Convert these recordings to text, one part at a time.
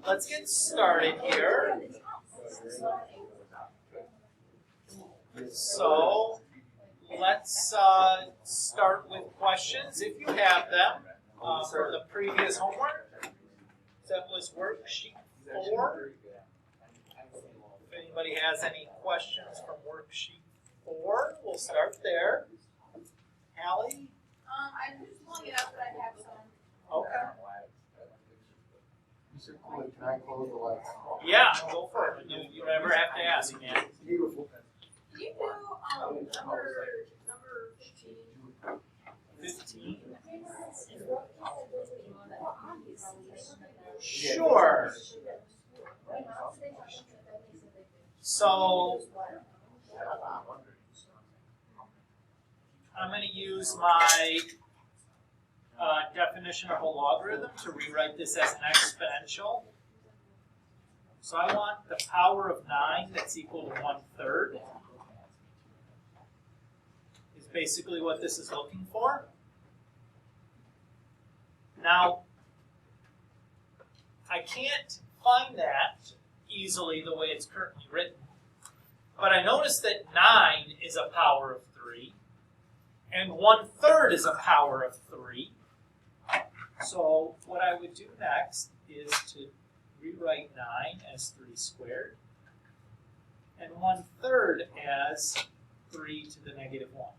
let's get started here. So let's start with questions if you have them from the previous homework. That was worksheet 4. If anybody has any questions from worksheet 4, we'll start there. Hallie? I'm just pulling it up, but I have some. Okay. Can I close the lights? Yeah, go for it. You never have to ask, man. Beautiful. Can you do number 15? 15. Sure. So I'm going to use my definition of a logarithm to rewrite this as an exponential. So I want the power of 9 that's equal to 1/3 is basically what this is looking for. Now, I can't find that easily the way it's currently written, but I notice that 9 is a power of 3, and 1/3 is a power of 3. So what I would do next is to rewrite 9 as 3 squared, and 1/3 as 3 to the negative 1.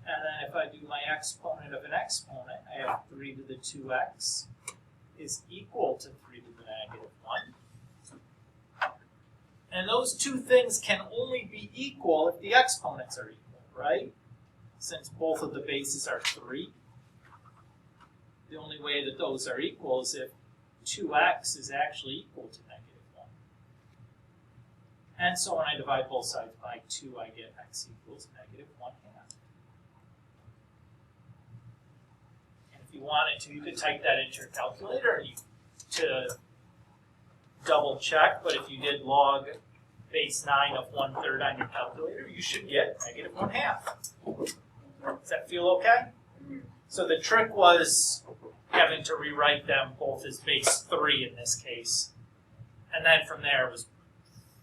And then if I do my exponent of an exponent, I have 3 to the 2x is equal to 3 to the negative 1. And those two things can only be equal if the exponents are equal, right? Since both of the bases are 3. The only way that those are equal is if 2x is actually equal to negative 1. And so when I divide both sides by 2, I get x equals negative 1/2. If you wanted to, you could type that into your calculator to double check, but if you did log base 9 of 1/3 on your calculator, you should get negative 1/2. Does that feel okay? So the trick was having to rewrite them both as base 3 in this case, and then from there it was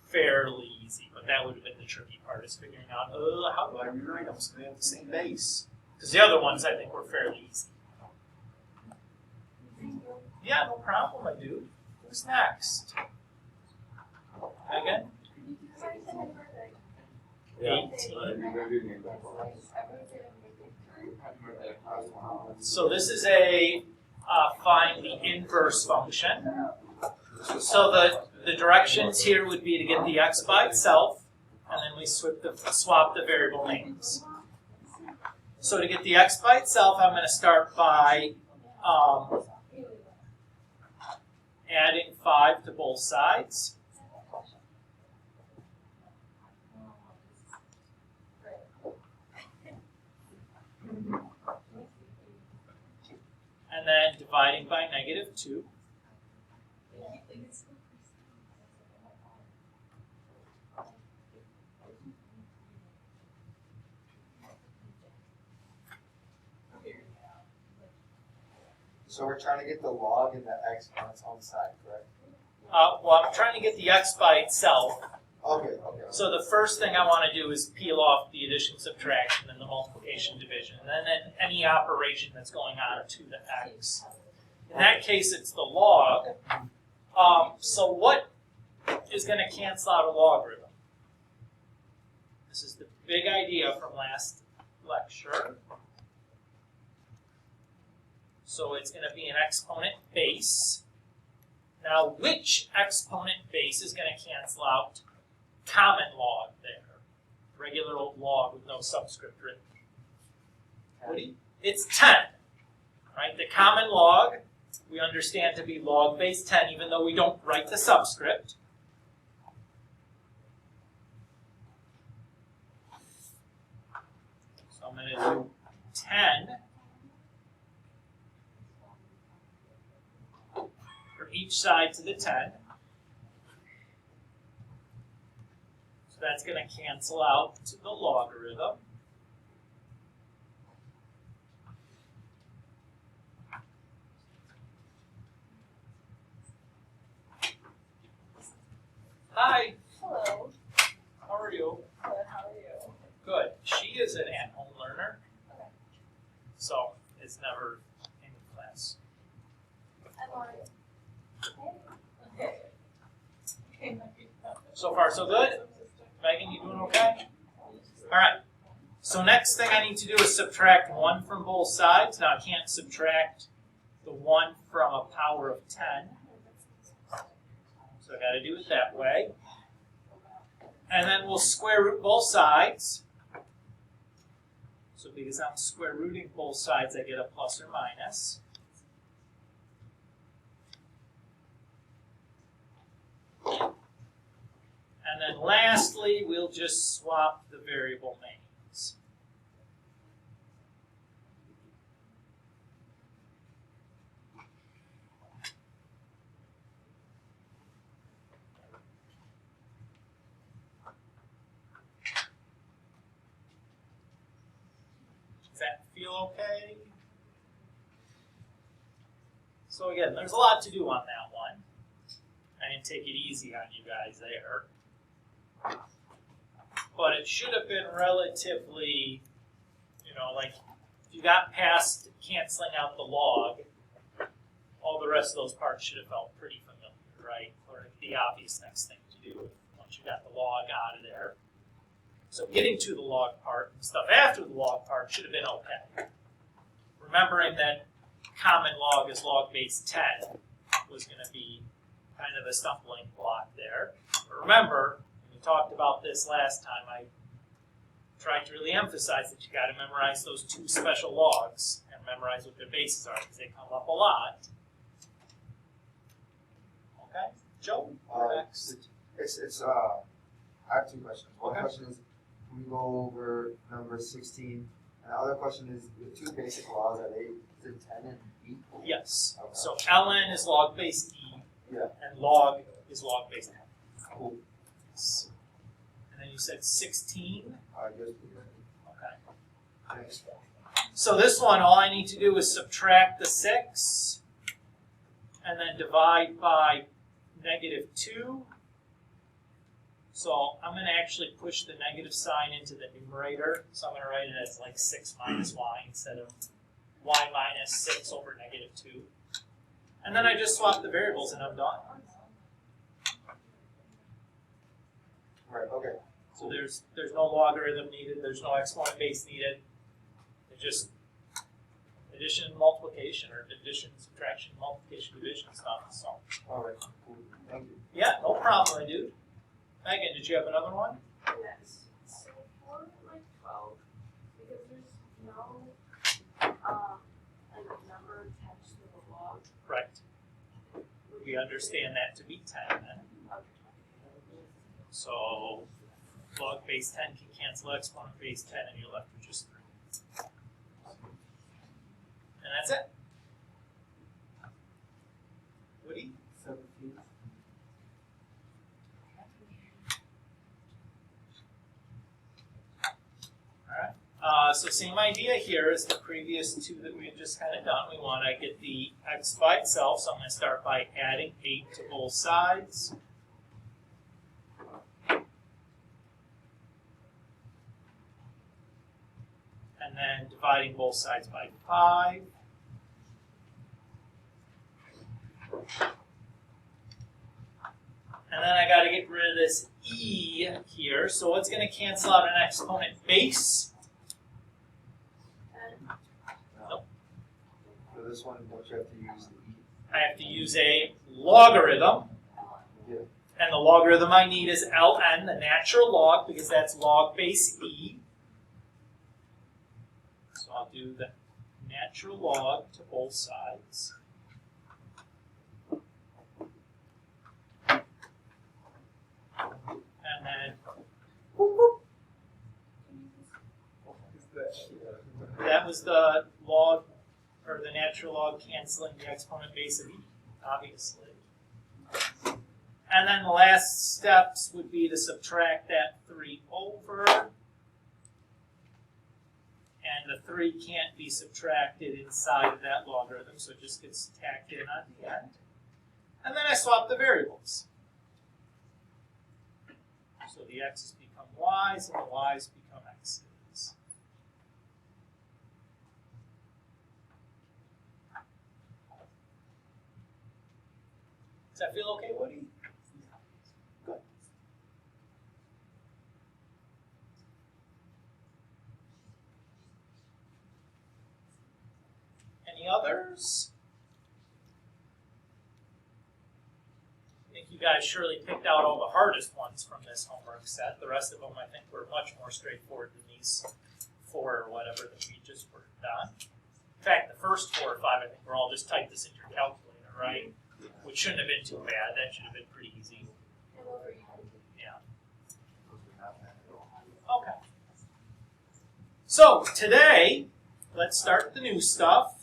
fairly easy, but that would have been the tricky part, is figuring out, how do I rewrite them so they have the same base? Because the other ones I think were fairly easy. Yeah, no problem, I do. Who's next? Megan? 18. So this is a find the inverse function. So the directions here would be to get the x by itself, and then we swap the variable names. So to get the x by itself, I'm going to start by adding 5 to both sides. And then dividing by negative 2. So we're trying to get the log and the exponents on the side, correct? Well, I'm trying to get the x by itself. Okay. So the first thing I want to do is peel off the addition, subtraction, and the multiplication, division, and then any operation that's going on to the x. In that case, it's the log. So what is going to cancel out a logarithm? This is the big idea from last lecture. So it's going to be an exponent base. Now, which exponent base is going to cancel out common log there? Regular old log with no subscript written. Woody? It's 10. Right? The common log we understand to be log base 10, even though we don't write the subscript. So I'm going to do 10 for each side to the 10. So that's going to cancel out the logarithm. Hi, Hello. how are you? Good, how are you? Good. She is an at-home learner, Okay. so is never in class. I'm Lauren. Okay. So far, so good. Megan, you doing okay? All right. So next thing I need to do is subtract 1 from both sides. Now I can't subtract the 1 from a power of 10. So I got to do it that way. And then we'll square root both sides. So because I'm square rooting both sides, I get a plus or minus. And then lastly, we'll just swap the variable names. Does that feel okay? So again, there's a lot to do on that one. I didn't take it easy on you guys there. But it should have been relatively, like if you got past canceling out the log, all the rest of those parts should have felt pretty familiar, right? Or the obvious next thing to do once you got the log out of there. So getting to the log part and stuff after the log part should have been okay. Remembering that common log is log base 10 was going to be kind of a stumbling block there. But remember, we talked about this last time. I tried to really emphasize that you got to memorize those 2 special logs and memorize what their bases are because they come up a lot. Okay, Joe, you're next. I have 2 questions. One Okay. question is, can we go over number 16? And the other question is, the 2 basic laws, is it 10 and E? Yes. Okay. So ln is log base e, Yeah. and log is log base 10. Cool. Yes. And then you said 16. Just, Okay. next. So this one, all I need to do is subtract the 6 and then divide by -2. So I'm going to actually push the negative sign into the numerator. So I'm going to write it as like 6 minus y instead of y minus 6 over -2. And then I just swap the variables and I'm done. Right, okay. So there's no logarithm needed, there's no exponent base needed. It's just addition and multiplication, or addition, subtraction, multiplication, division stuff. So Alright, cool. Thank you. yeah, no problem, my dude. Megan, did you have another one? Yes. So for like 12, because there's no number attached to the log. Correct. We understand that to be 10 then. So log base 10 can cancel exponent base 10 and you're left with just 3. And that's it. Woody? 17. Alright. So same idea here as the previous 2 that we had just kind of done. We want to get the x by itself, so I'm going to start by adding 8 to both sides. And then dividing both sides by 5. And then I got to get rid of this e here. So it's going to cancel out an exponent base. Nope. For this one, don't you have to use the E? I have to use a logarithm. Yeah. And the logarithm I need is ln, the natural log, because that's log base e. So I'll do the natural log to both sides. And then that was the log, or the natural log canceling the exponent base of e, obviously. And then the last steps would be to subtract that 3 over. And the 3 can't be subtracted inside of that logarithm, so it just gets tacked in on the end. And then I swap the variables. So the x's become y's and the y's become x's. Does that feel okay, Woody? Good. Any others? I think you guys surely picked out all the hardest ones from this homework set. The rest of them, I think, were much more straightforward than these 4 or whatever that we just worked on. In fact, the first 4 or 5, I think, were all just type this into your calculator, right? Which shouldn't have been too bad. That should have been pretty easy. Yeah. Okay. So today, let's start the new stuff.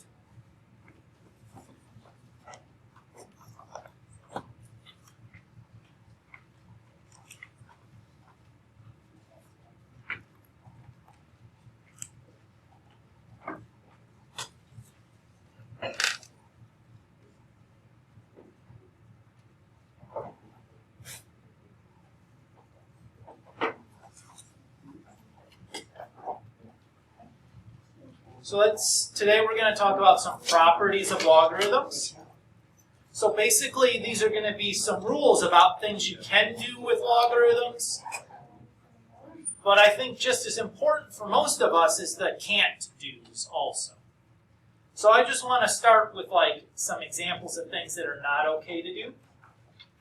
So today we're going to talk about some properties of logarithms. So basically these are going to be some rules about things you can do with logarithms. But I think just as important for most of us is the can't do's also. So I just want to start with like some examples of things that are not okay to do.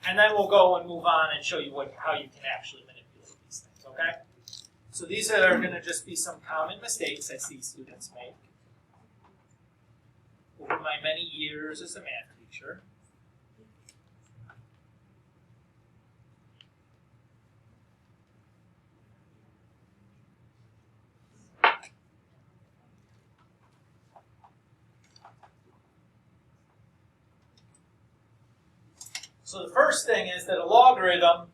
And then we'll go and move on and show you how you can actually manipulate these things, okay? So these are going to just be some common mistakes I see students make over my many years as a math teacher. So the first thing is that a logarithm,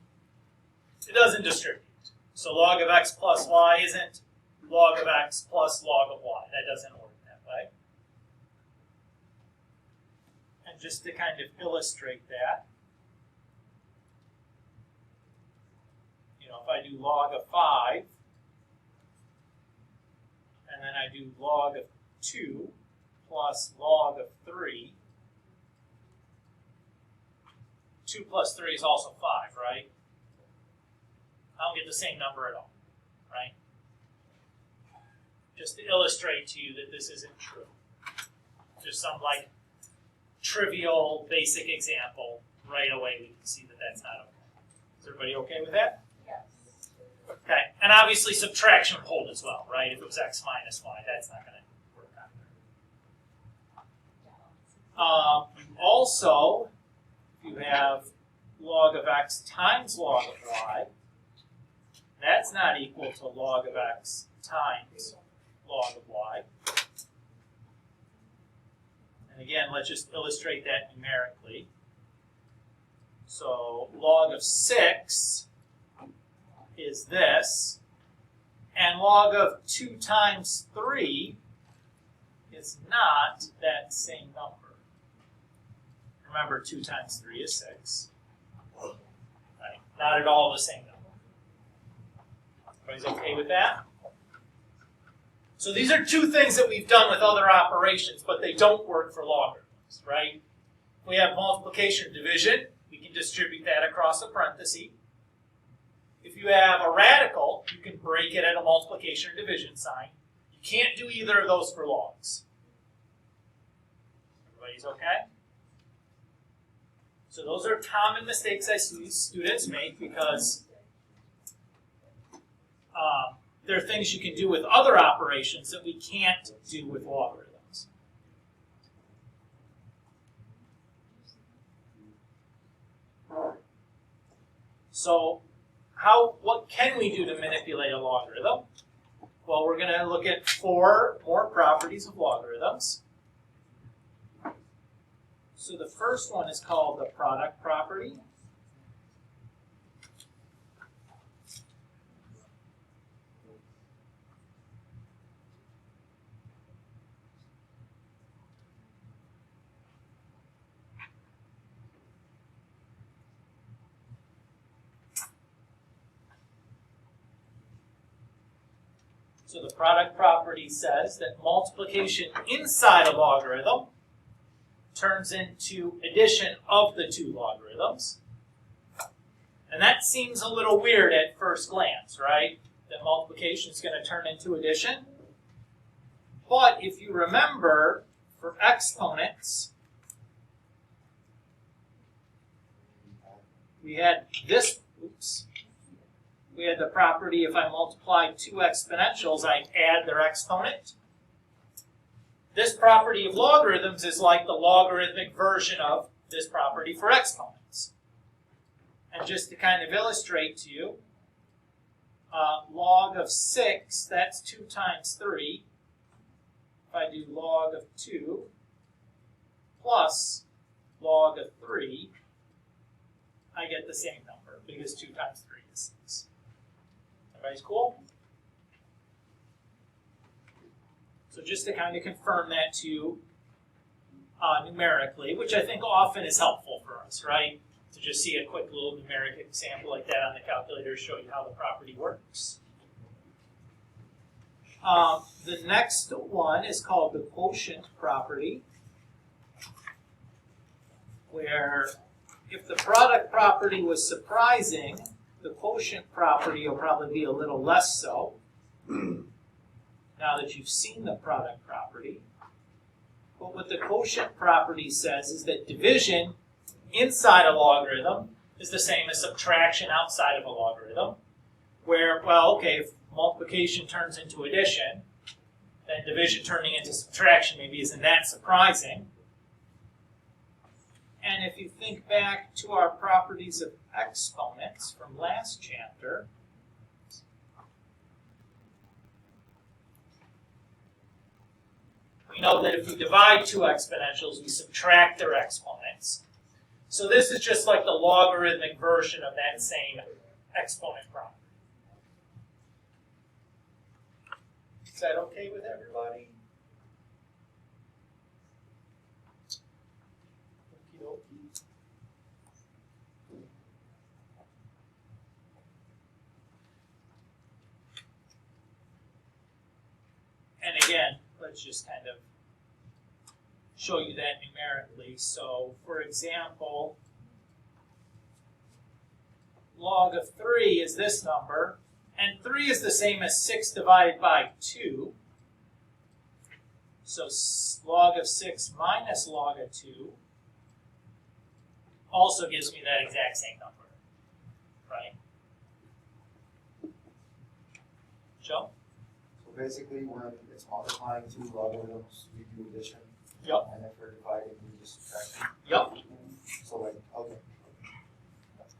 it doesn't distribute. So log of x plus y isn't log of x plus log of y. That doesn't work that way. And just to kind of illustrate that, you know, if I do log of 5, and then I do log of 2 plus log of 3, 2 plus 3 is also 5, right? I don't get the same number at all, right? Just to illustrate to you that this isn't true. Just some like trivial basic example, right away we can see that that's not okay. Is everybody okay with that? Yes. Okay, and obviously subtraction would hold as well, right? If it was x minus y, that's not going to work either. Also, if you have log of x times log of y, that's not equal to log of x times log of y. And again, let's just illustrate that numerically. So log of 6 is this, and log of 2 times 3 is not that same number. Remember, 2 times 3 is 6. Right? Not at all the same number. Everybody's okay with that? So these are two things that we've done with other operations, but they don't work for logarithms, right? If we have multiplication or division, we can distribute that across a parenthesis. If you have a radical, you can break it at a multiplication or division sign. You can't do either of those for logs. Everybody's okay? So those are common mistakes I see students make because there are things you can do with other operations that we can't do with logarithms. So what can we do to manipulate a logarithm? Well, we're going to look at 4 more properties of logarithms. So the first one is called the product property. So the product property says that multiplication inside a logarithm turns into addition of the two logarithms. And that seems a little weird at first glance, right? That multiplication is going to turn into addition. But if you remember, for exponents, we had this, we had the property if I multiply two exponentials, I add their exponent. This property of logarithms is like the logarithmic version of this property for exponents. And just to kind of illustrate to you, log of 6, that's 2 times 3. If I do log of 2 plus log of 3, I get the same number because 2 times 3 is 6. Everybody's cool? So just to kind of confirm that to you numerically, which I think often is helpful for us, right? To just see a quick little numeric example like that on the calculator to show you how the property works. The next one is called the quotient property, where if the product property was surprising, the quotient property will probably be a little less so, now that you've seen the product property. But what the quotient property says is that division inside a logarithm is the same as subtraction outside of a logarithm, where, well, okay, if multiplication turns into addition, then division turning into subtraction maybe isn't that surprising. And if you think back to our properties of exponents from last chapter, we know that if we divide two exponentials, we subtract their exponents. So this is just like the logarithmic version of that same exponent property. Is that okay with everybody? Okie dokie. And again, let's just kind of show you that numerically. So, for example, log of 3 is this number, and 3 is the same as 6 divided by 2. So log of 6 minus log of 2 also gives me that exact same number, right? Joe? So basically, when it's multiplying two logarithms, we do addition. Yep. And if we're dividing, we just subtract. Yep. So like, okay.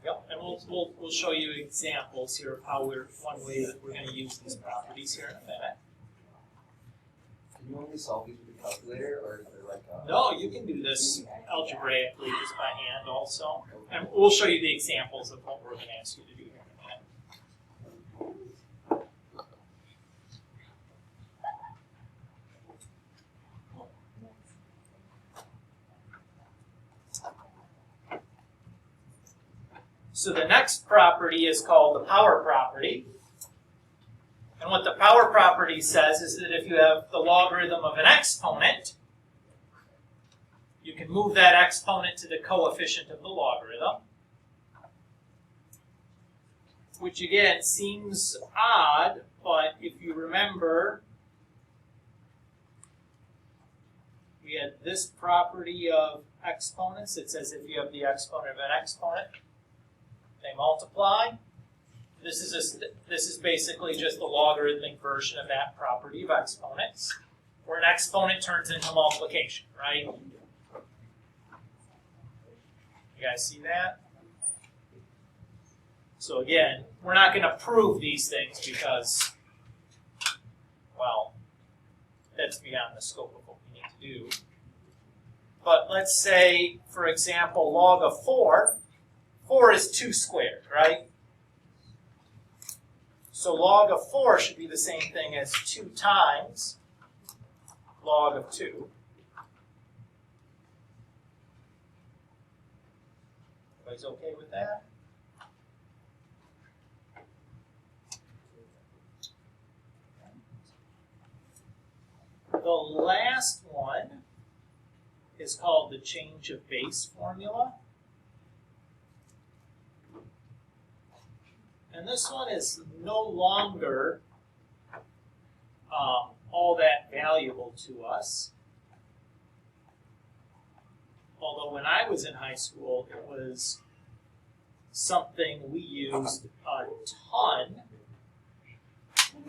Yep. And we'll show you examples here of how one way that we're going to use these properties here in a minute. Can you only solve these with a calculator, or is there like a... No, you can do this algebraically just by hand also. And we'll show you the examples of what we're going to ask you to do here in a minute. So the next property is called the power property. And what the power property says is that if you have the logarithm of an exponent, you can move that exponent to the coefficient of the logarithm. Which again seems odd, but if you remember, we had this property of exponents. It says if you have the exponent of an exponent, they multiply. This is basically just the logarithmic version of that property of exponents, where an exponent turns into multiplication, right? You guys see that? So again, we're not going to prove these things because, well, that's beyond the scope of what we need to do. But let's say, for example, log of 4. 4 is 2 squared, right? So log of 4 should be the same thing as 2 times log of 2. Everybody's okay with that? last one is called the change of base formula. And this one is no longer all that valuable to us. Although when I was in high school, it was something we used a ton,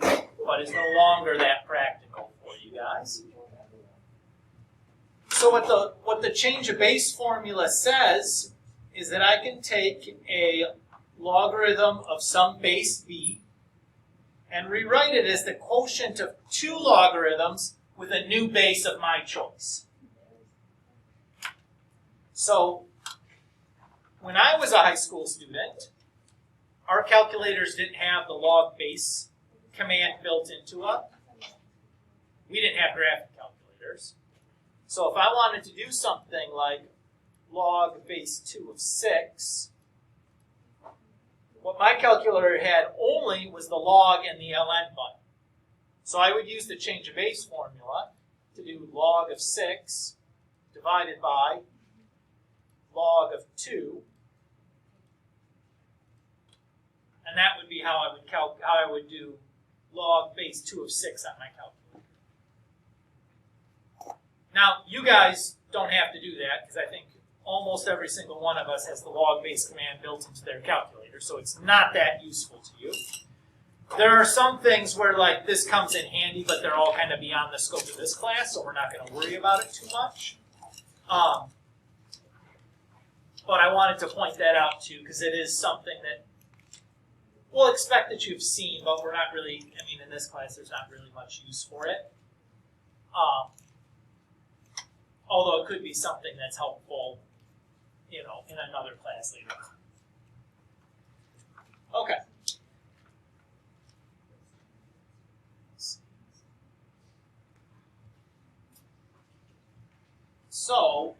but is no longer that practical for you guys. So what the change of base formula says is that I can take a logarithm of some base b and rewrite it as the quotient of two logarithms with a new base of my choice. So when I was a high school student, our calculators didn't have the log base command built into it. We didn't have graphic calculators. So if I wanted to do something like log base 2 of 6, what my calculator had only was the log and the ln button. So I would use the change of base formula to do log of 6 divided by log of 2. And that would be how I would do log base 2 of 6 on my calculator. Now, you guys don't have to do that because I think almost every single one of us has the log base command built into their calculator, so it's not that useful to you. There are some things where like this comes in handy, but they're all kind of beyond the scope of this class, so we're not going to worry about it too much. But I wanted to point that out too because it is something that we'll expect that you've seen, but we're not really, I mean, in this class there's not really much use for it. Although it could be something that's helpful, you know, in another class later on. Okay. So,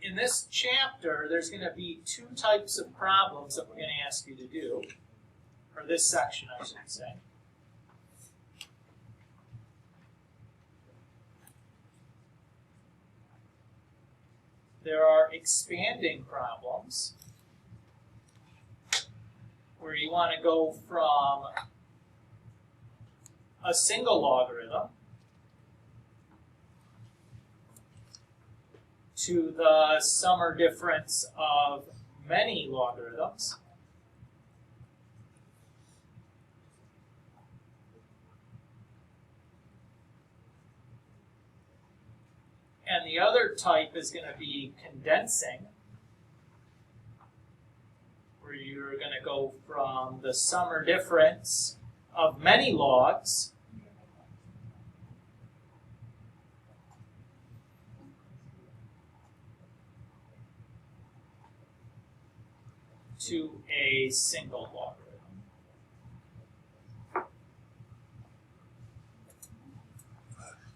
in this chapter, there's going to be two types of problems that we're going to ask you to do, or this section, I should say. There are expanding problems where you want to go from a single logarithm to the sum or difference of many logarithms. And the other type is going to be condensing, where you're going to go from the sum or difference of many logs to a single logarithm.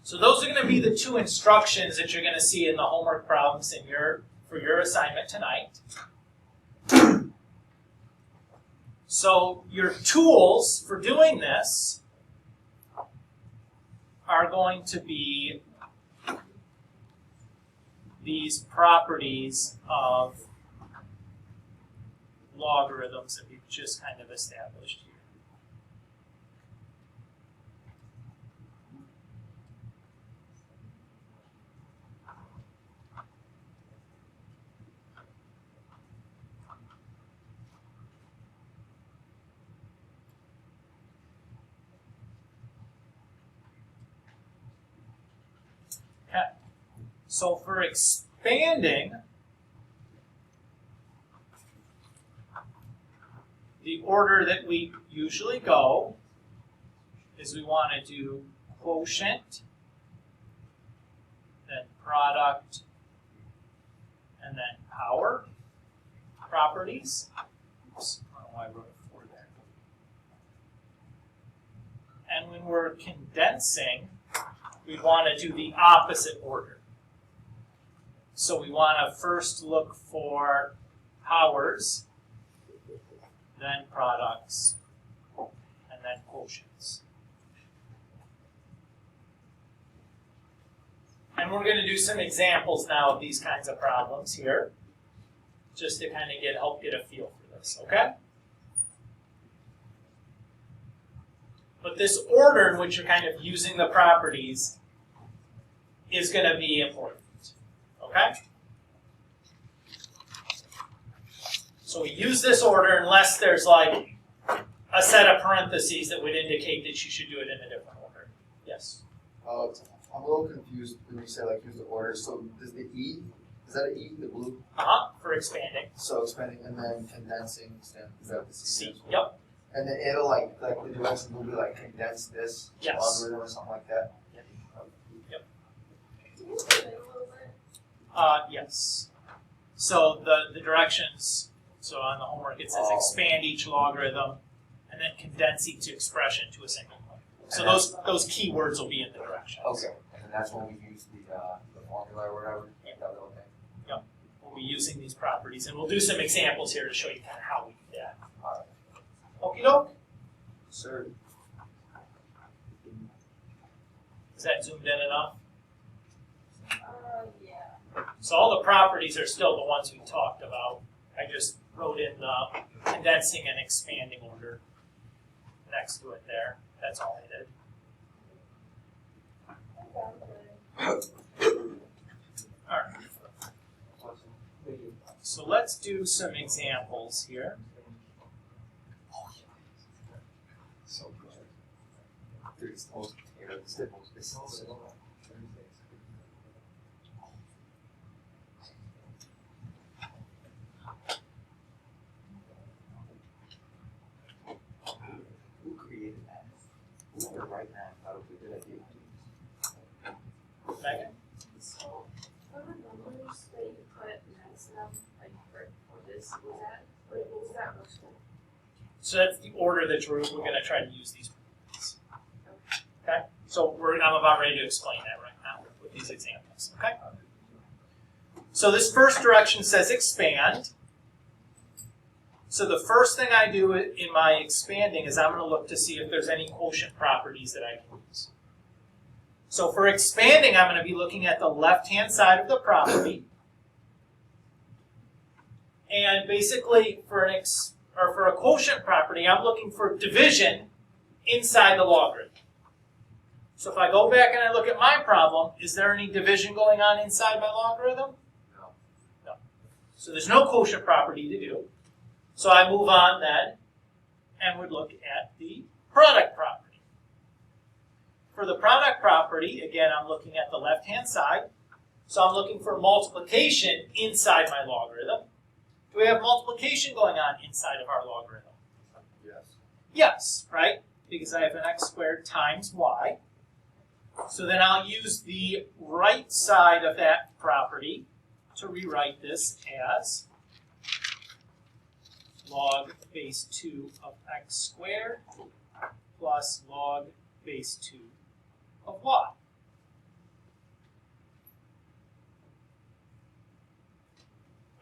So those are going to be the two instructions that you're going to see in the homework problems for your assignment tonight. So your tools for doing this are going to be these properties of logarithms that we've just kind of established here. Okay. So for expanding, the order that we usually go is we want to do quotient, then product, and then power properties. Oops, I don't know why I wrote it 4 there. And when we're condensing, we want to do the opposite order. So we want to first look for powers, then products, and then quotients. And we're going to do some examples now of these kinds of problems here, just to kind of help get a feel for this, okay? But this order in which you're kind of using the properties is going to be important, okay? So we use this order unless there's like a set of parentheses that would indicate that you should do it in a different order. Yes? I'm a little confused when you say like use the order. So does the E, is that an E, the blue? For expanding. So expanding and then condensing, is that the C? C, yep. And then it'll like the direction will be like condense this Yes. logarithm or something like that? Yep. Can you explain a little bit? Yes. So the directions, so on the homework it says expand each logarithm and then condense each expression to a single one. So those keywords will be in the directions. Okay, and then that's when we use the formula or whatever, that little thing. Yep. We'll be using these properties and we'll do some examples here to show you kind of how we do that. Alright. Okie doke? Sir. Is that zoomed in enough? Yeah. So all the properties are still the ones we talked about. I just wrote in the condensing and expanding order next to it there. That's all I did. All right. So let's do some examples here. So good. Dude, it's the most, it's the most, it's so who created that? Whoever wrote that thought it was a good idea. Megan? So, for the numbers that you put next to them, like for this, was that, what was that motion? So that's the order that we're going to try to use these properties. Okay? So I'm about ready to explain that right now with these examples. Okay? So this first direction says expand. So the first thing I do in my expanding is I'm going to look to see if there's any quotient properties that I can use. So for expanding, I'm going to be looking at the left-hand side of the property. And basically, for a quotient property, I'm looking for division inside the logarithm. So if I go back and I look at my problem, is there any division going on inside my logarithm? No. No. So there's no quotient property to do. So I move on then and would look at the product property. For the product property, again, I'm looking at the left-hand side. So I'm looking for multiplication inside my logarithm. Do we have multiplication going on inside of our logarithm? Yes. Yes, right? Because I have an x squared times y. So then I'll use the right side of that property to rewrite this as log base 2 of x squared plus log base 2 of y.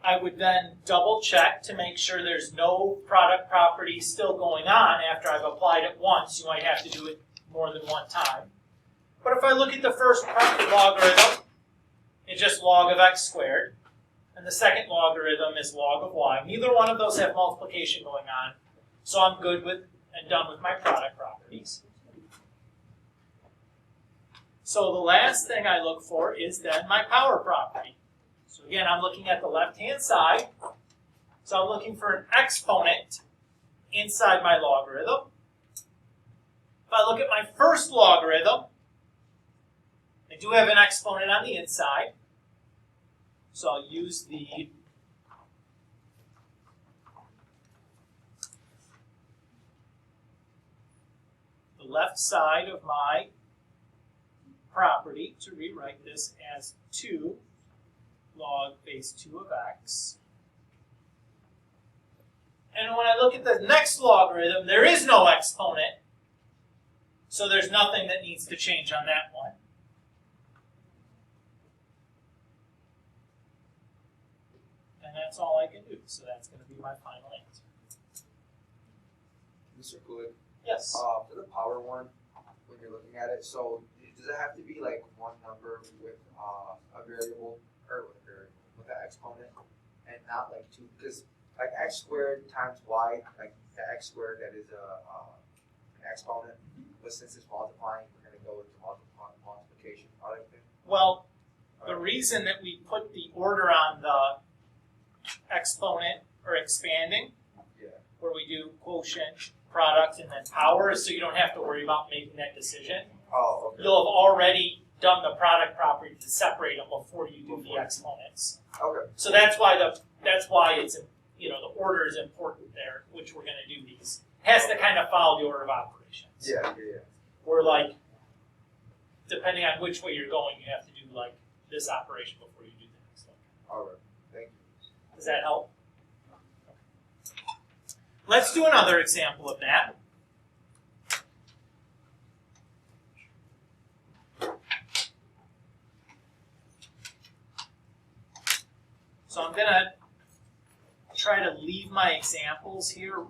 I would then double check to make sure there's no product property still going on after I've applied it once. You might have to do it more than one time. But if I look at the first logarithm, it's just log of x squared. And the second logarithm is log of y. Neither one of those have multiplication going on. So I'm good with and done with my product properties. So the last thing I look for is then my power property. So again, I'm looking at the left-hand side. So I'm looking for an exponent inside my logarithm. If I look at my first logarithm, I do have an exponent on the inside. So I'll use the left side of my property to rewrite this as 2 log base 2 of x. And when I look at the next logarithm, there is no exponent. So there's nothing that needs to change on that one. And that's all I can do. So that's going to be my final answer. Mr. Good. Yes? For the power one, when you're looking at it, so does it have to be like one number with a variable or with an exponent and not like two? Because like x squared times y, like the x squared that is an exponent, but since it's multiplying, we're going to go with the multiplication product thing. Well, the reason that we put the order on the exponent or expanding, Yeah. where we do quotient, product, and then power, is so you don't have to worry about making that decision. Oh, okay. You'll have already done the product property to separate them before you do the exponents. Okay. So that's why it's, you know, the order is important there, which we're going to do these. Has to kind of follow the order of operations. Yeah. Where like, depending on which way you're going, you have to do like this operation before you do the next one. All right. Thank you. Does that help? Let's do another example of that. So I'm going to try to leave my examples here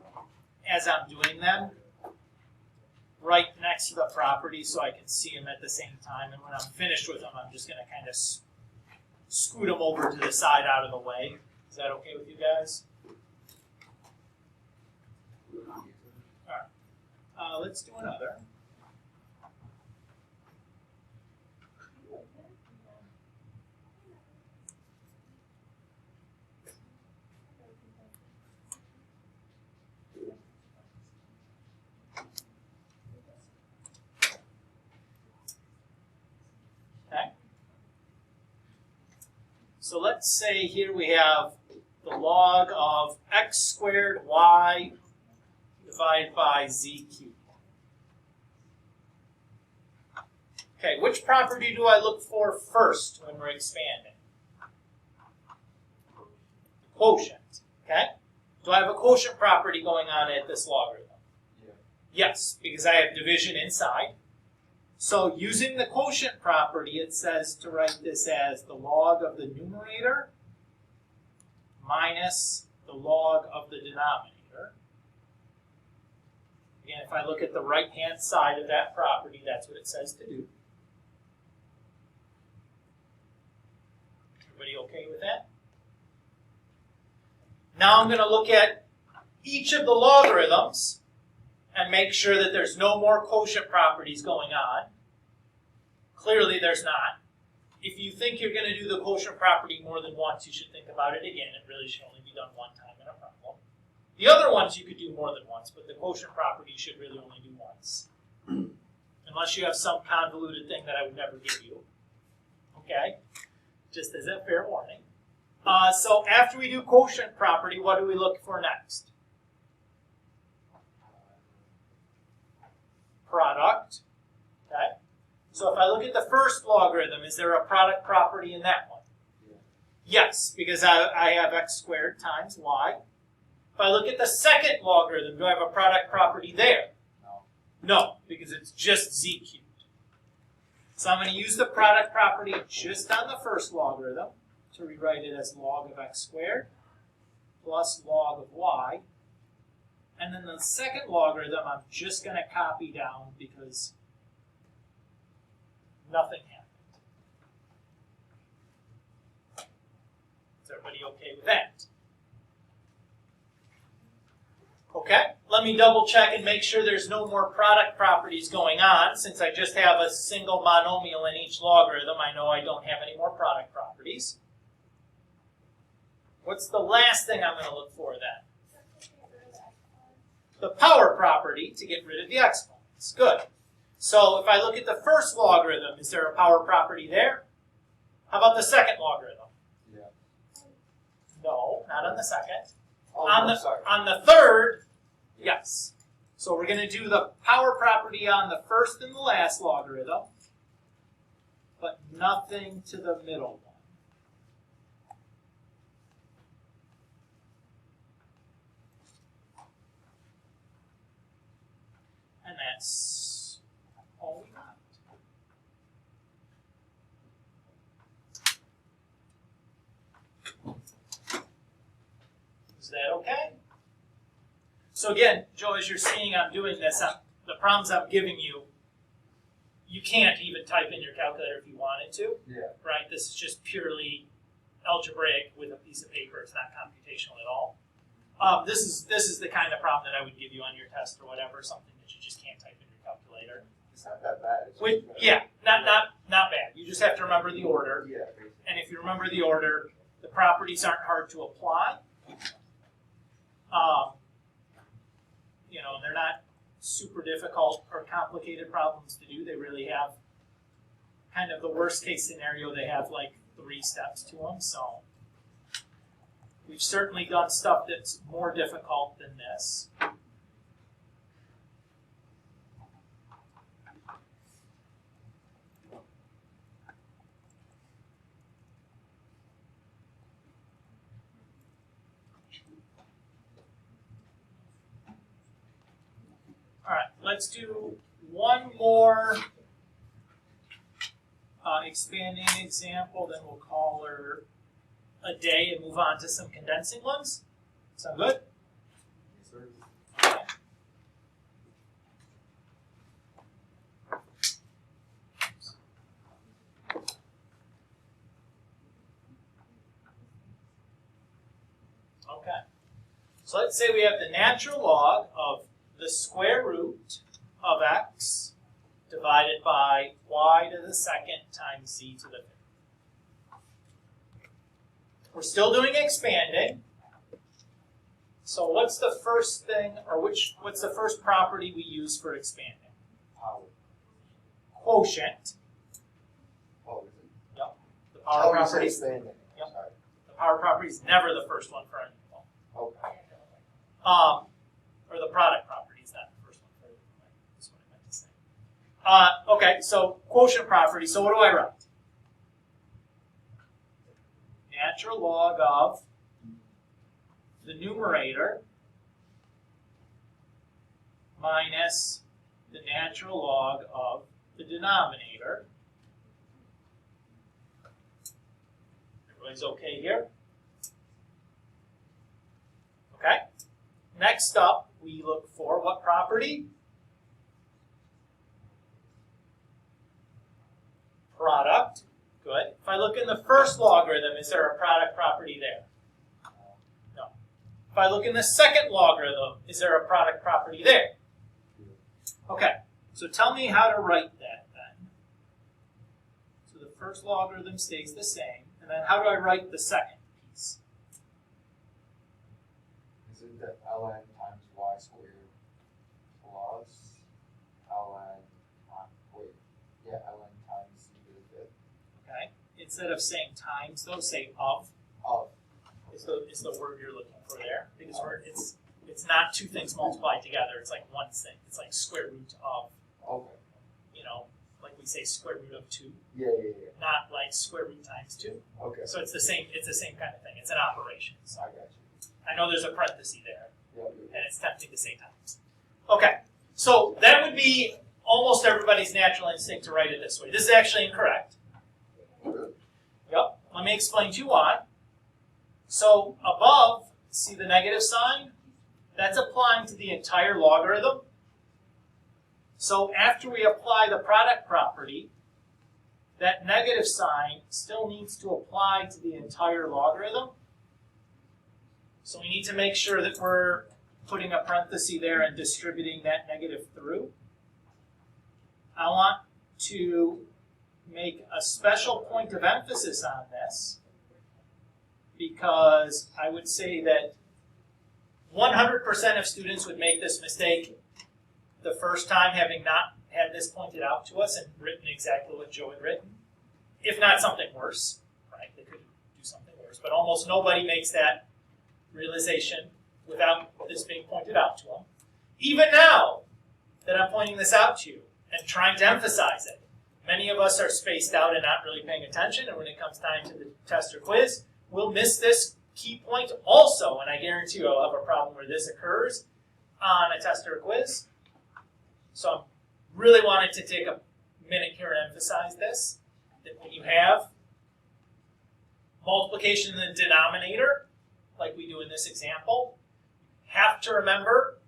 as I'm doing them right next to the property so I can see them at the same time. And when I'm finished with them, I'm just going to kind of scoot them over to the side out of the way. Is that okay with you guys? All right. Let's do another. Okay. So let's say here we have the log of x squared y divided by z cubed. Okay, which property do I look for first when we're expanding? Quotient. Okay? Do I have a quotient property going on at this logarithm? Yeah. Yes, because I have division inside. So using the quotient property, it says to write this as the log of the numerator minus the log of the denominator. Again, if I look at the right-hand side of that property, that's what it says to do. Everybody okay with that? Now I'm going to look at each of the logarithms and make sure that there's no more quotient properties going on. Clearly there's not. If you think you're going to do the quotient property more than once, you should think about it again. It really should only be done one time in a problem. The other ones you could do more than once, but the quotient property you should really only do once. Unless you have some convoluted thing that I would never give you. Okay? Just as a fair warning. So after we do quotient property, what do we look for next? Product. Okay? So if I look at the first logarithm, is there a product property in that one? Yeah. Yes, because I have x squared times y. If I look at the second logarithm, do I have a product property there? No. No, because it's just z cubed. So I'm going to use the product property just on the first logarithm to rewrite it as log of x squared plus log of y. And then the second logarithm, I'm just going to copy down because nothing happened. Is everybody okay with that? Okay, let me double check and make sure there's no more product properties going on. Since I just have a single monomial in each logarithm, I know I don't have any more product properties. What's the last thing I'm going to look for then? The power property to get rid of the exponents. Good. So if I look at the first logarithm, is there a power property there? How about the second logarithm? Yeah. No, not on the second. Oh, sorry. On the third, yes. So we're going to do the power property on the first and the last logarithm, but nothing to the middle one. And that's all we got. Is that okay? So again, Joe, as you're seeing I'm doing this, the problems I'm giving you, you can't even type in your calculator if you wanted to, Yeah. right? This is just purely algebraic with a piece of paper. It's not computational at all. This is the kind of problem that I would give you on your test or whatever, something that you just can't type in your calculator. It's not that bad. It's Which, just yeah, not bad. You just have to remember the order, Yeah, basically. and if you remember the order, the properties aren't hard to apply. You know, they're not super difficult or complicated problems to do. They really have kind of the worst case scenario. They have like 3 steps to them. So we've certainly done stuff that's more difficult than this. All right, let's do one more expanding example, then we'll call her a day and move on to some condensing ones. Sound good? Yes, sir. Okay. Okay. So let's say we have the natural log of the square root of x divided by y to the second times z to the fifth. We're still doing expanding. So what's the first thing, or what's the first property we use for expanding? Power. Quotient. Oh, is it? Yep. The power you said property. expanding. Yep. Sorry. The power property is never the first one for anything. Okay. Or the product property is not the first one for anything. That's what I meant to say. Okay, so quotient property. So what do I write? Natural log of the numerator minus the natural log of the denominator. Everybody's okay here? Okay. Next up, we look for what property? Product. Good. If I look in the first logarithm, is there a product property there? No. If I look in the second logarithm, is there a product property there? Okay. So tell me how to write that then. So the first logarithm stays the same. And then how do I write the second piece? Is it the ln times y squared plus ln ln times z to the fifth? Okay. Instead of saying times, though, say of. Of. Is the word you're looking for there? Because it's not two things multiplied together. It's like one thing. It's like square root of, Okay. you know, like we say square root of 2, Yeah. not like square root times 2. Okay. So it's the same kind of thing. It's an operation. So I got you. I know there's a parenthesis there, Yeah. and it's tempting to say times. Okay, so that would be almost everybody's natural instinct to write it this way. This is actually incorrect. Good. Yep. Let me explain to you why. So above, see the negative sign? That's applying to the entire logarithm. So after we apply the product property, that negative sign still needs to apply to the entire logarithm. So we need to make sure that we're putting a parenthesis there and distributing that negative through. I want to make a special point of emphasis on this because I would say that 100% of students would make this mistake the first time, having not had this pointed out to us and written exactly what Joe had written. If not something worse, right? They could do something worse. But almost nobody makes that realization without this being pointed out to them. Even now that I'm pointing this out to you and trying to emphasize it, many of us are spaced out and not really paying attention, and when it comes time to the test or quiz, we'll miss this key point also, and I guarantee you I'll have a problem where this occurs on a test or a quiz. So I really wanted to take a minute here and emphasize this, that when you have multiplication in the denominator, like we do in this example, have to remember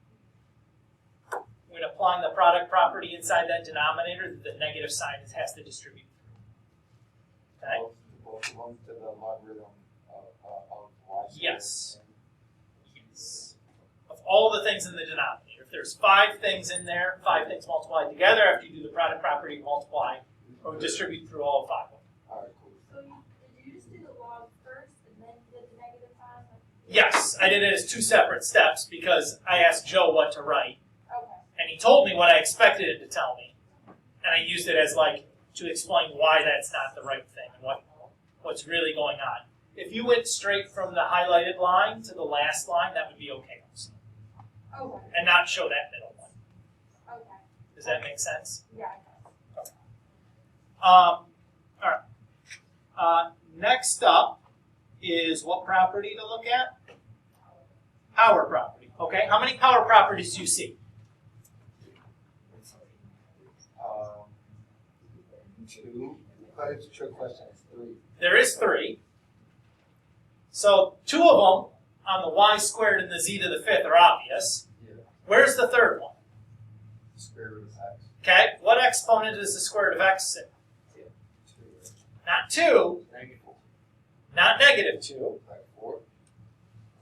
when applying the product property inside that denominator, the negative sign has to distribute through. Okay? Both of them to the logarithm of y squared. Yes. Yes. Of all the things in the denominator. If there's 5 things in there, 5 things multiplied together, after you do the product property, you multiply or distribute through all 5 of them. All right, cool. So did you just do the log first and then you did the negative sign? Yes, I did it as 2 separate steps because I asked Joe what to write. Okay. And he told me what I expected him to tell me. And I used it as like to explain why that's not the right thing and what's really going on. If you went straight from the highlighted line to the last line, that would be okay also. Okay. And not show that middle one. Okay. Does that make sense? Yeah, I got it. All right. Next up is what property to look at? Power property. Okay, how many power properties do you see? 2, but it's a trick question, it's 3. There is 3. So 2 of them on the y squared and the z to the 5th are obvious. Yeah. Where's the 3rd one? Square root of x. Okay, what exponent is the square root of x in? 2. Not 2, Negative. not negative 2. Like 4.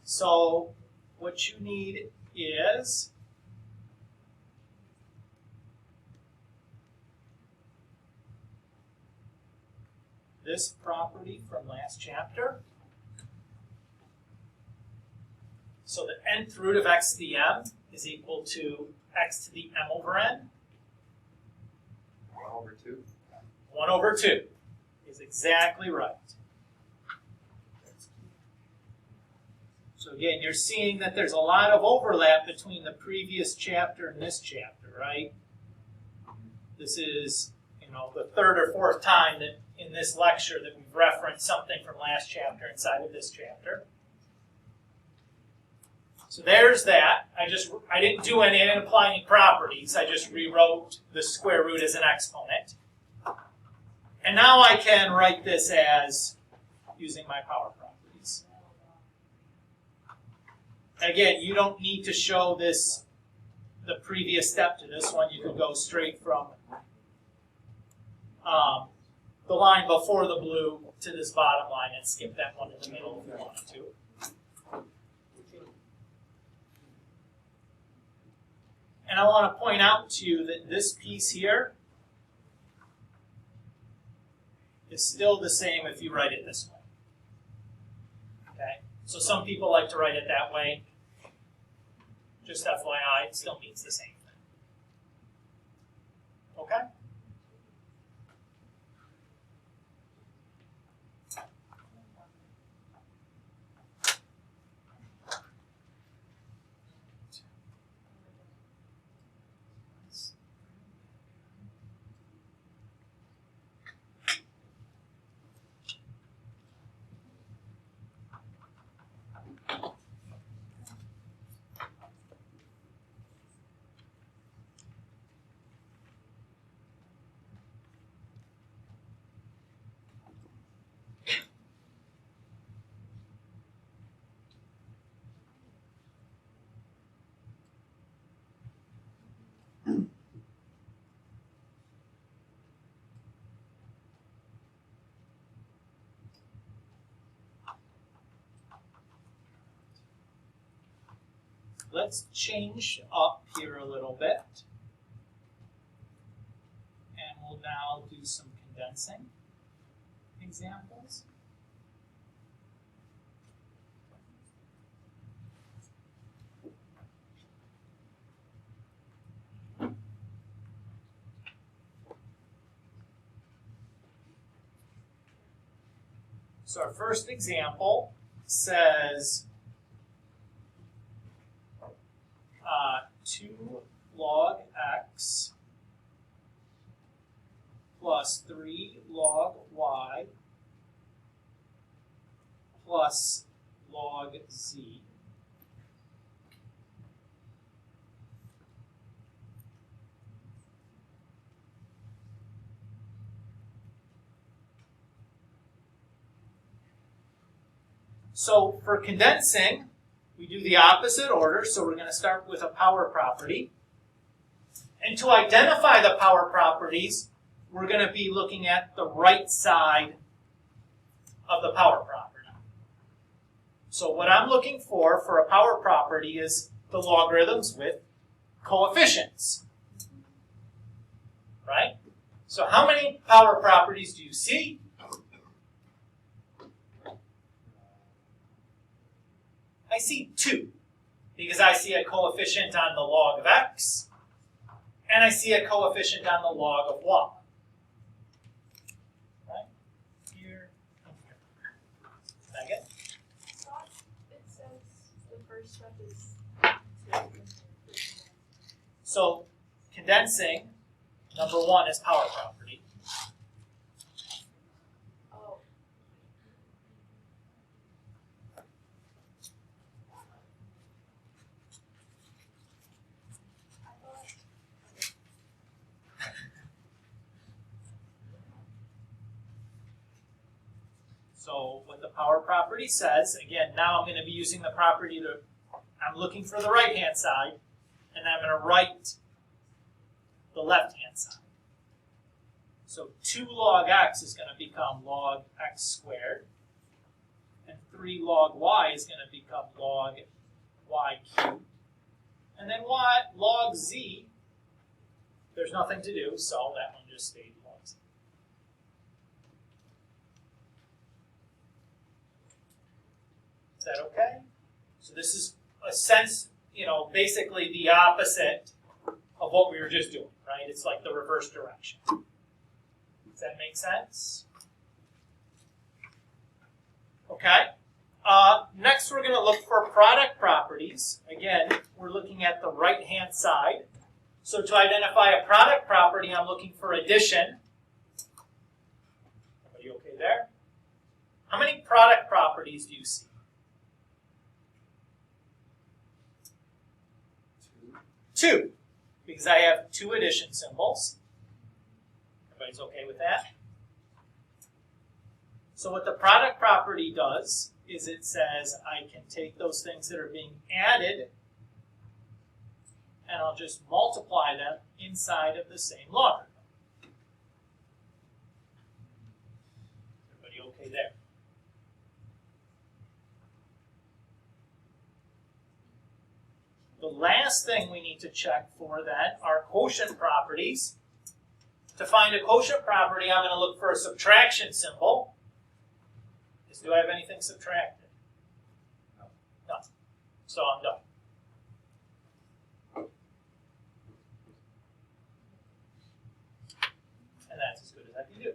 So what you need is this property from last chapter. So the nth root of x to the m is equal to x to the m over n. 1/2. 1/2 is exactly right. So again, you're seeing that there's a lot of overlap between the previous chapter and this chapter, right? This is, the 3rd or 4th time that in this lecture that we've referenced something from last chapter inside of this chapter. So there's that. I didn't do any, I didn't apply any properties. I just rewrote the square root as an exponent. And now I can write this as using my power properties. Again, you don't need to show this, the previous step to this one. You could go straight from the line before the blue to this bottom line and skip that one in the middle if you wanted to. And I want to point out to you that this piece here is still the same if you write it this way. Okay? So some people like to write it that way. Just FYI, it still means the same thing. Okay? Let's change up here a little bit. And we'll now do some condensing examples. So our first example says 2 log x plus 3 log y plus log z. So for condensing, we do the opposite order, so we're going to start with a power property. And to identify the power properties, we're going to be looking at the right side of the power property. So what I'm looking for a power property is the logarithms with coefficients. Right? So how many power properties do you see? I see 2, because I see a coefficient on the log of x, and I see a coefficient on the log of y. Right? Here and here. Second? It says the first step is So condensing, number 1 is power property. oh. I thought So what the power property says, again, now I'm going to be using the property to, I'm looking for the right-hand side, and I'm going to write the left-hand side. So 2 log x is going to become log x squared, and 3 log y is going to become log y cubed. And then log z, there's nothing to do, so that one just stayed log z. Is that okay? So this is a sense, basically the opposite of what we were just doing, right? It's like the reverse direction. Does that make sense? Okay. Next, we're going to look for product properties. Again, we're looking at the right-hand side. So to identify a product property, I'm looking for addition. Everybody okay there? How many product properties do you see? 2, because I have 2 addition symbols. Everybody's okay with that? So what the product property does is it says I can take those things that are being added and I'll just multiply them inside of the same logarithm. Everybody okay there? The last thing we need to check for that are quotient properties. To find a quotient property, I'm going to look for a subtraction symbol. Do I have anything subtracted? No. So I'm done. And that's as good as I can do.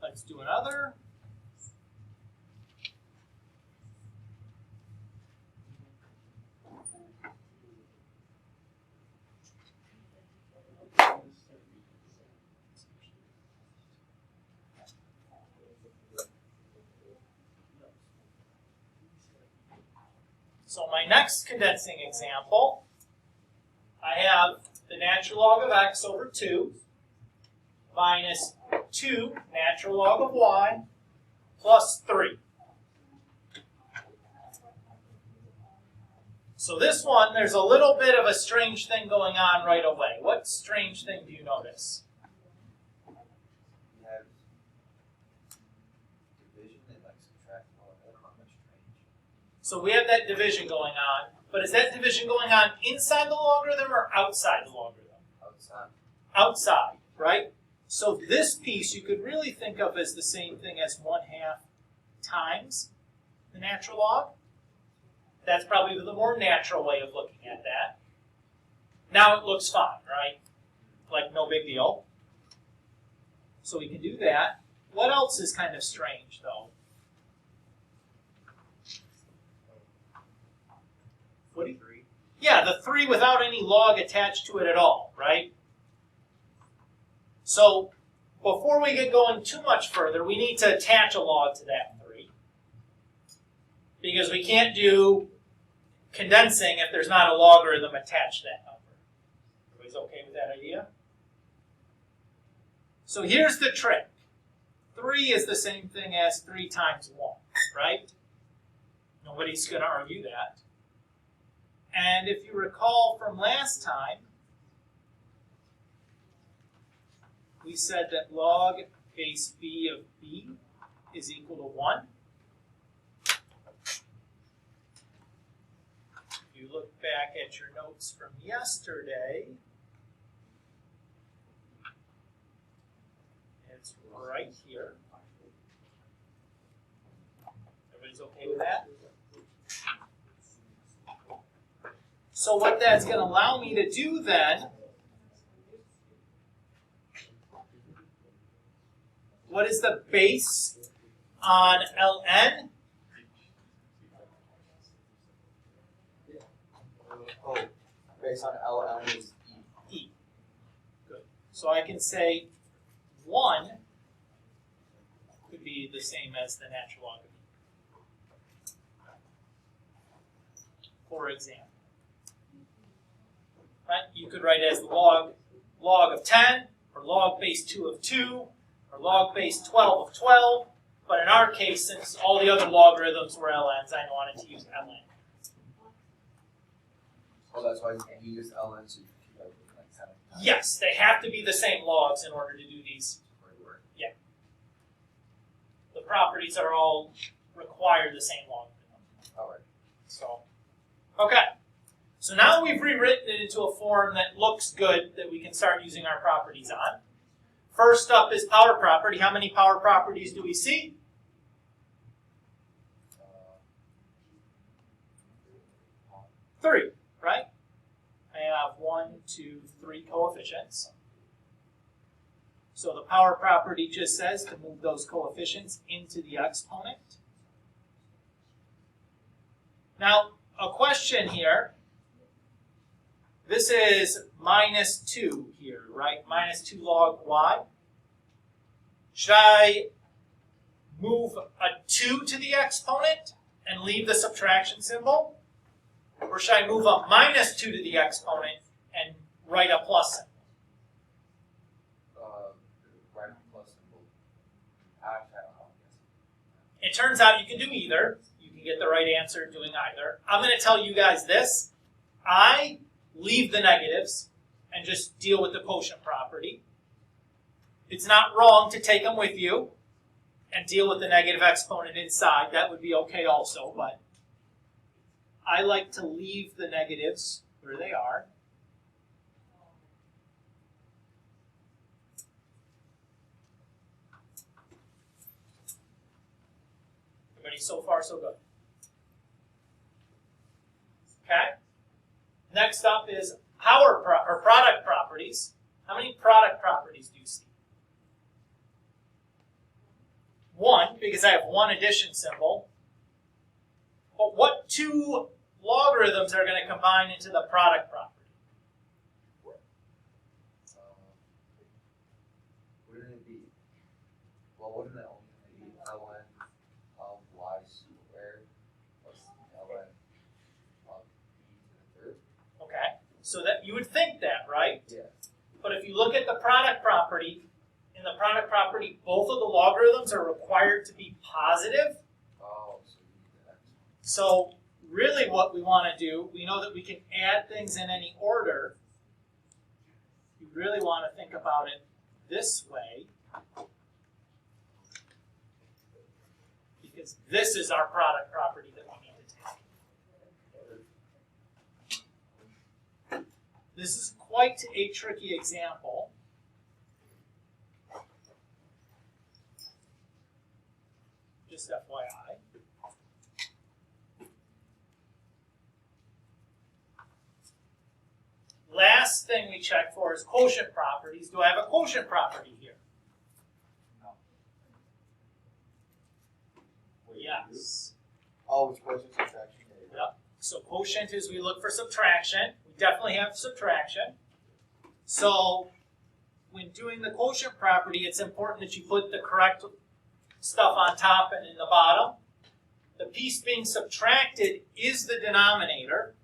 Let's do another. So my next condensing example, I have the natural log of x over 2 minus 2 natural log of y plus 3. So this one, there's a little bit of a strange thing going on right away. What strange thing do you notice? You have division and like subtract all of that. Not much strange. So we have that division going on, but is that division going on inside the logarithm or outside the logarithm? Outside. Outside, right? So this piece you could really think of as the same thing as 1/2 times the natural log. That's probably the more natural way of looking at that. Now it looks fine, right? Like no big deal. So we can do that. What else is kind of strange, though? What do you? Yeah, the 3 without any log attached to it at all, right? So before we get going too much further, we need to attach a log to that 3. Because we can't do condensing if there's not a logarithm attached to that number. Everybody's okay with that idea? So here's the trick. 3 is the same thing as 3 times 1, right? Nobody's going to argue that. And if you recall from last time, we said that log base b of b is equal to 1. If you look back at your notes from yesterday, it's right here. Everybody's okay with that? So what that's going to allow me to do then, what is the base on ln? Oh, based on LM is E. E. Good. So I can say 1 could be the same as the natural log of E, for example. Right? You could write it as log of 10, or log base 2 of 2, or log base 12 of 12. But in our case, since all the other logarithms were ln's, I wanted to use ln. Oh, that's why you use LN, so you can keep it like 7 times. Yes, they have to be the same logs in order to do these. Yeah. The properties are all require the same logarithm. All right. So, okay. So now we've rewritten it into a form that looks good that we can start using our properties on. First up is power property. How many power properties do we see? 3, right? I have 1, 2, 3 coefficients. So the power property just says to move those coefficients into the exponent. Now, a question here. This is minus 2 here, right? Minus 2 log y. Should I move a 2 to the exponent and leave the subtraction symbol? Or should I move a minus 2 to the exponent and write a plus symbol? Write a plus symbol. I don't know. It turns out you can do either. You can get the right answer doing either. I'm going to tell you guys this. I leave the negatives and just deal with the quotient property. It's not wrong to take them with you and deal with the negative exponent inside. That would be okay also, but I like to leave the negatives where they are. Everybody so far so good? Okay. Next up is product properties. How many product properties do you see? 1, because I have one addition symbol. But what 2 logarithms are going to combine into the product property? Wouldn't it be? Well, wouldn't it only be ln of y squared plus ln of e to the 3rd? Okay, so that you would think that, right? Yeah. But if you look at the product property, in the product property, both of the logarithms are required to be positive. Oh, so you need that. So really what we want to do, we know that we can add things in any order. You really want to think about it this way, because this is our product property that we need to take. This is quite a tricky example. Just FYI. Last thing we check for is quotient properties. Do I have a quotient property here? Yes. Oh, it's quotient subtraction. Yep. So quotient is we look for subtraction. We definitely have subtraction. So when doing the quotient property, it's important that you put the correct stuff on top and in the bottom. The piece being subtracted is the denominator.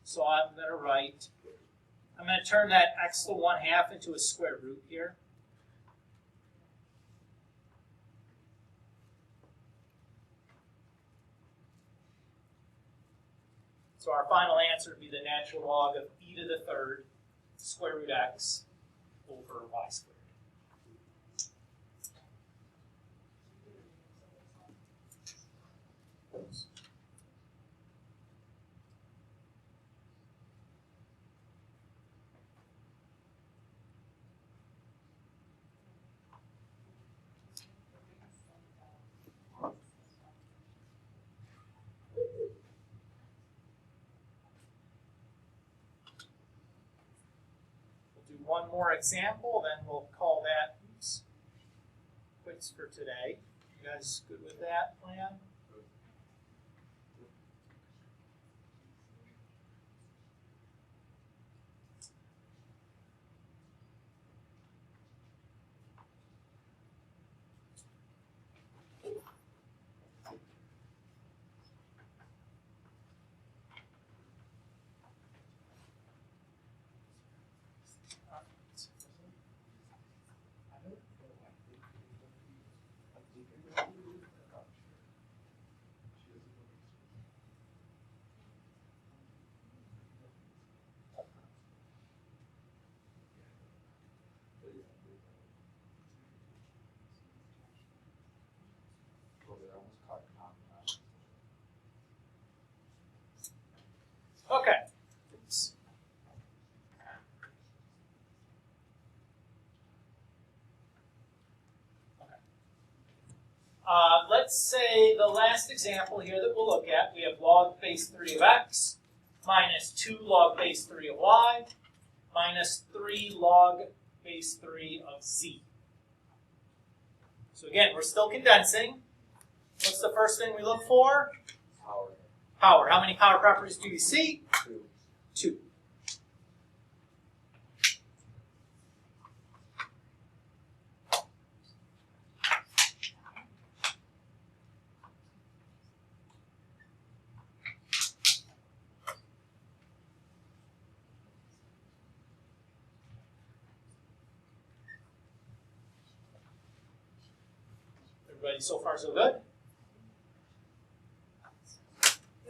So I'm going to turn that x to 1/2 into a square root here. So our final answer would be the natural log of e to the third square root x over y squared. One more example, then we'll call that quits for today. You guys good with that plan? Okay. Let's say the last example here that we'll look at, we have log base 3 of x minus 2 log base 3 of y minus 3 log base 3 of z. So again, we're still condensing. What's the first thing we look for? Power. Power. How many power properties do you see? 2. 2. Everybody so far so good?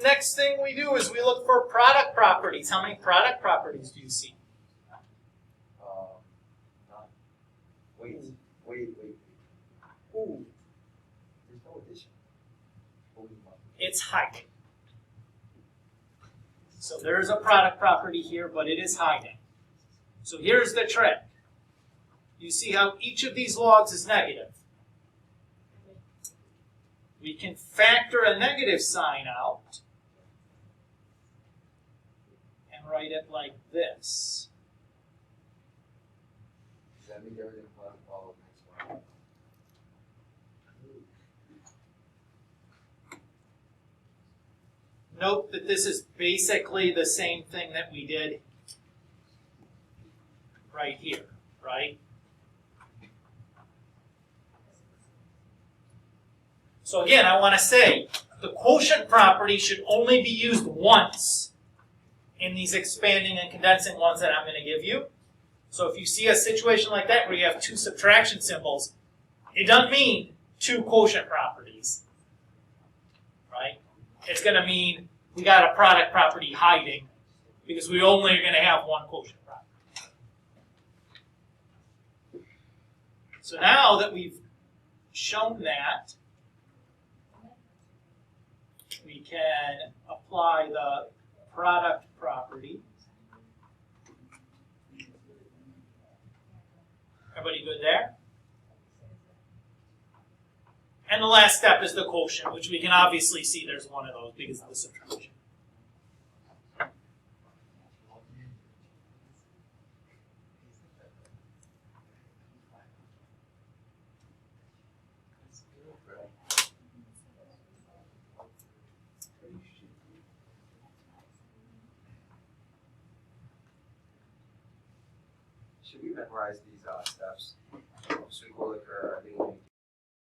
Next thing we do is we look for product properties. How many product properties do you see? None. Wait. Ooh. There's no addition. It's hiding. So there's a product property here, but it is hiding. So here's the trick. You see how each of these logs is negative. We can factor a negative sign out and write it like this. Does that mean everything plus all of next one? Note that this is basically the same thing that we did right here, right? So again, I want to say the quotient property should only be used once in these expanding and condensing ones that I'm going to give you. So if you see a situation like that where you have 2 subtraction symbols, it doesn't mean 2 quotient properties, right? It's going to mean we got a product property hiding because we only are going to have 1 quotient property. So now that we've shown that, we can apply the product property. Everybody good there? And the last step is the quotient, which we can obviously see there's one of those because of the subtraction. should we memorize these steps? So we go like, are they gonna